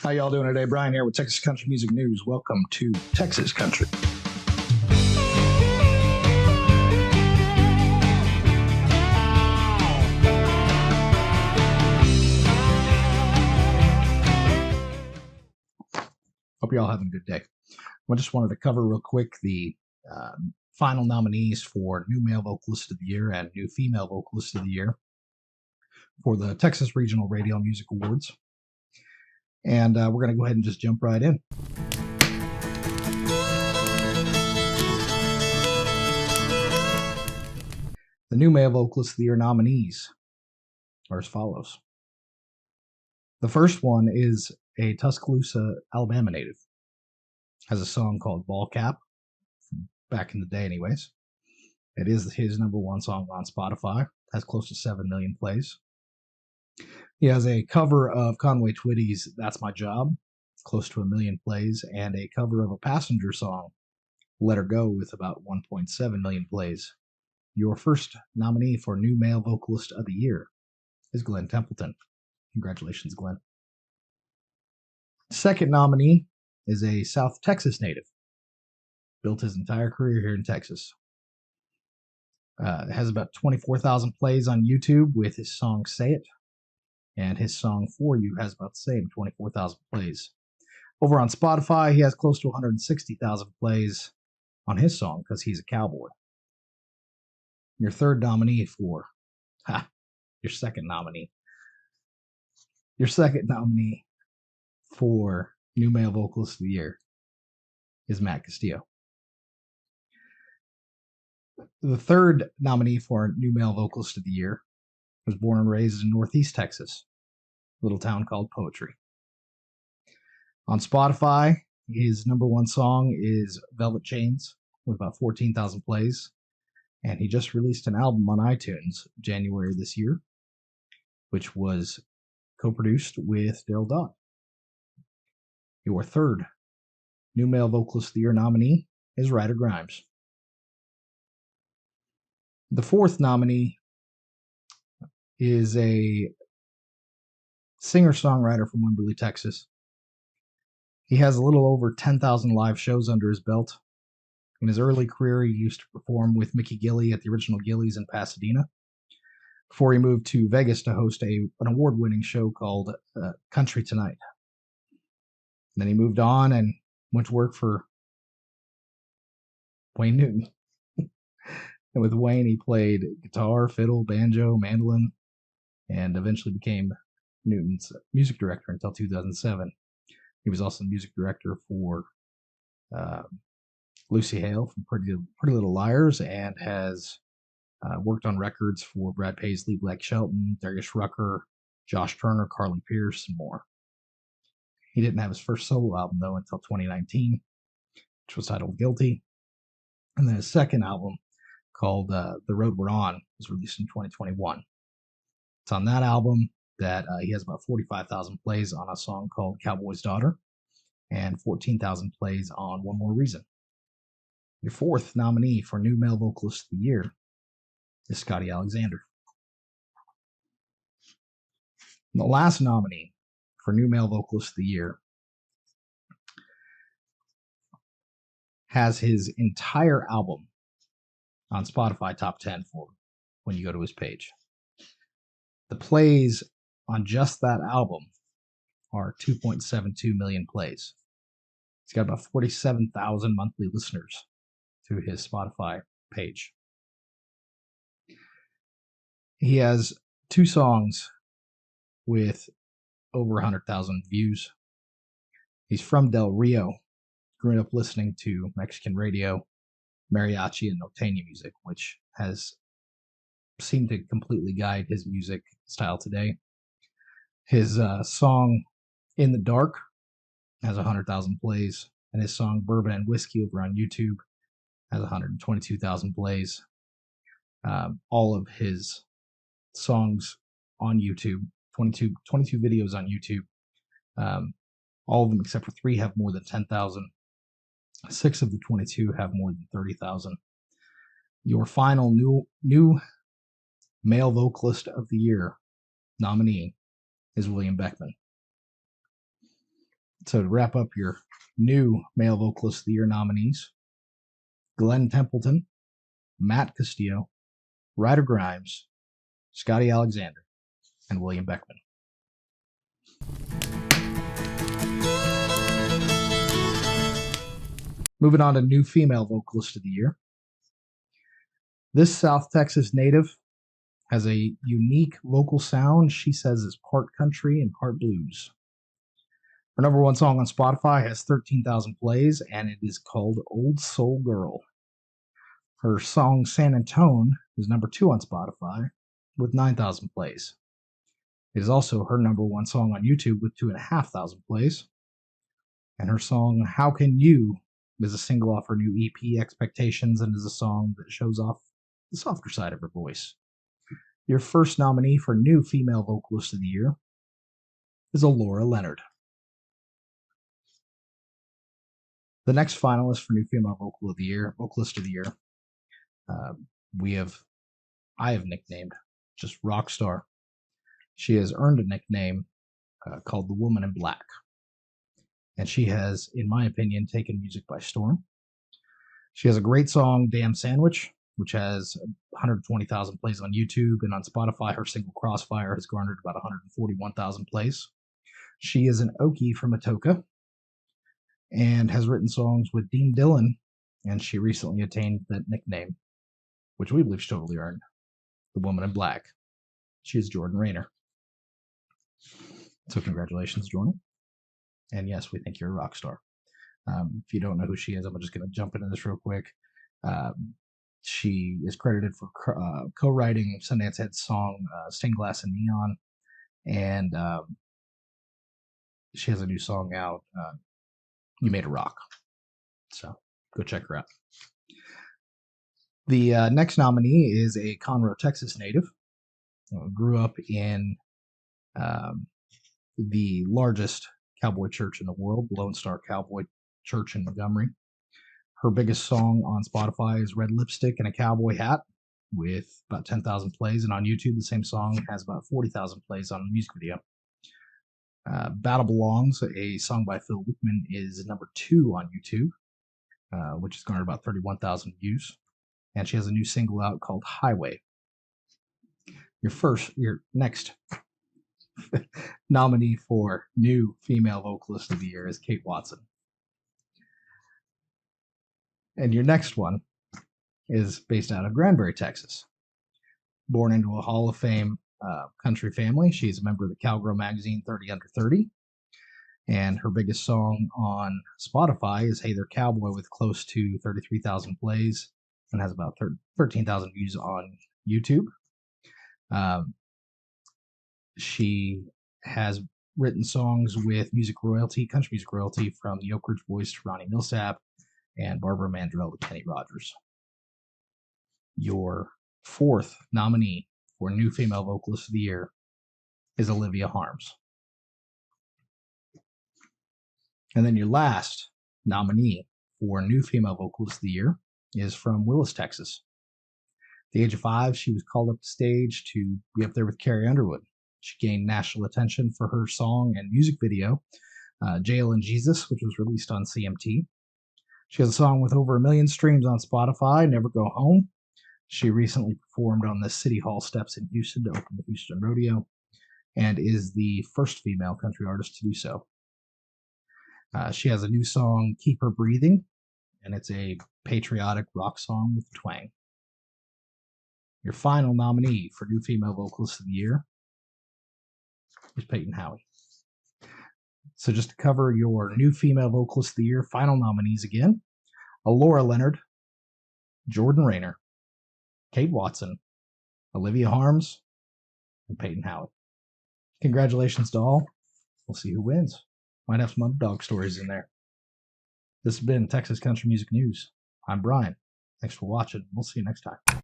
How y'all doing today? Brian here with Texas Country Music News. Welcome to Texas Country. Hope y'all having a good day. I just wanted to cover real quick the final nominees for New Male Vocalist of the Year and New Female Vocalist of the Year for the Texas Regional Radio Music Awards. And we're going to go ahead and just jump right in. The New Male Vocalist of the Year nominees are as follows. The first one is a Tuscaloosa, Alabama native. Has a song called Ball Cap, from back in the day anyways. It is his #1 song on Spotify. Has close to 7 million plays. He has a cover of Conway Twitty's That's My Job, close to 1 million plays, and a cover of a Passenger song, Let Her Go, with about 1.7 million plays. Your first nominee for New Male Vocalist of the Year is Glenn Templeton. Congratulations, Glenn. Second nominee is a South Texas native. Built his entire career here in Texas. Has about 24,000 plays on YouTube with his song Say It. And his song For You has about the same, 24,000 plays. Over on Spotify, he has close to 160,000 plays on his song because he's a cowboy. Your third nominee for, your second nominee for New Male Vocalist of the Year is Matt Castillo. The third nominee for New Male Vocalist of the Year was born and raised in Northeast Texas, a little town called Poetry. On Spotify, his #1 song is Velvet Chains with about 14,000 plays, and he just released an album on iTunes January this year, which was co-produced with Daryl Dodd. Your third New Male Vocalist of the Year nominee is Ryder Grimes. The fourth nominee is a singer-songwriter from Wimberley, Texas. He has a little over 10,000 live shows under his belt. In his early career, he used to perform with Mickey Gilley at the original Gilley's in Pasadena, before he moved to Vegas to host an award-winning show called Country Tonight. Then he moved on and went to work for Wayne Newton. And with Wayne, he played guitar, fiddle, banjo, mandolin, and eventually became Newton's music director until 2007. He was also the music director for Lucy Hale from Pretty Little Liars, and has worked on records for Brad Paisley, Blake Shelton, Darius Rucker, Josh Turner, Carly Pierce, and more. He didn't have his first solo album, though, until 2019, which was titled Guilty. And then his second album, called The Road We're On, was released in 2021. It's on that album that he has about 45,000 plays on a song called Cowboy's Daughter, and 14,000 plays on One More Reason. Your fourth nominee for New Male Vocalist of the Year is Scotty Alexander. And the last nominee for New Male Vocalist of the Year has his entire album on Spotify Top 10 for when you go to his page. The plays on just that album are 2.72 million plays. He's got about 47,000 monthly listeners to his Spotify page. He has 2 songs with over 100,000 views. He's from Del Rio, grew up listening to Mexican radio, mariachi, and norteña music, which has seemed to completely guide his music style today. His song In the Dark has 100,000 plays, and his song Bourbon and Whiskey over on YouTube has 122,000 plays. All of his songs on YouTube, 22 videos on YouTube, all of them except for 3 have more than 10,000. 6 of the 22 have more than 30,000. Your final new Male Vocalist of the Year nominee is William Beckman. So to wrap up your new Male Vocalist of the Year nominees, Glenn Templeton, Matt Castillo, Ryder Grimes, Scotty Alexander, and William Beckman. Moving on to new female vocalist of the year. This South Texas native has a unique vocal sound she says is part country and part blues. Her number one song on Spotify has 13,000 plays, and it is called Old Soul Girl. Her song San Antone is number 2 on Spotify with 9,000 plays. It is also her number one song on YouTube with 2,500 plays. And her song How Can You is a single off her new EP Expectations, and is a song that shows off the softer side of her voice. Your first nominee for new female vocalist of the year is Laura Leonard. The next finalist for new female vocalist of the year, I have nicknamed just Rockstar. She has earned a nickname called the Woman in Black, and she has, in my opinion, taken music by storm. She has a great song, Damn Sandwich, which has 120,000 plays on YouTube, and on Spotify, her single Crossfire has garnered about 141,000 plays. She is an Okie from Atoka and has written songs with Dean Dillon, and she recently attained that nickname, which we believe she totally earned, the Woman in Black. She is Jordan Rayner. So congratulations, Jordan. And yes, we think you're a rock star. If you don't know who she is, I'm just going to jump into this real quick. She is credited for co-writing Sundance Head's song Stained Glass and Neon, and she has a new song out, You Made a Rock. So go check her out. The next nominee is a Conroe, Texas native. Grew up in the largest cowboy church in the world, Lone Star Cowboy Church in Montgomery. Her biggest song on Spotify is Red Lipstick and a Cowboy Hat with about 10,000 plays. And on YouTube, the same song has about 40,000 plays on a music video. Battle Belongs, a song by Phil Wickman, is number 2 on YouTube, which has garnered about 31,000 views. And she has a new single out called Highway. Your next nominee for new female vocalist of the year is Kate Watson. And your next one is based out of Granbury, Texas. Born into a Hall of Fame country family, she's a member of the Cowgirl magazine 30 Under 30. And her biggest song on Spotify is Hey There Cowboy, with close to 33,000 plays and has about 13,000 views on YouTube. She has written songs with country music royalty, from the Oak Ridge Boys to Ronnie Millsap and Barbara Mandrell to Kenny Rogers. Your fourth nominee for new female vocalist of the year is Olivia Harms. And then your last nominee for new female vocalist of the year is from Willis, Texas. At the age of 5, she was called up to stage to be up there with Carrie Underwood. She gained national attention for her song and music video, Jail and Jesus, which was released on CMT. She has a song with over 1 million streams on Spotify, Never Go Home. She recently performed on the City Hall steps in Houston to open the Houston Rodeo, and is the first female country artist to do so. She has a new song, Keep Her Breathing, and it's a patriotic rock song with twang. Your final nominee for new female vocalist of the year is Peyton Howie. So just to cover your new female vocalist of the year final nominees again: Laura Leonard, Jordan Rayner, Kate Watson, Olivia Harms, and Peyton Howie. Congratulations to all. We'll see who wins. Might have some underdog stories in there. This has been Texas Country Music News. I'm Brian. Thanks for watching. We'll see you next time.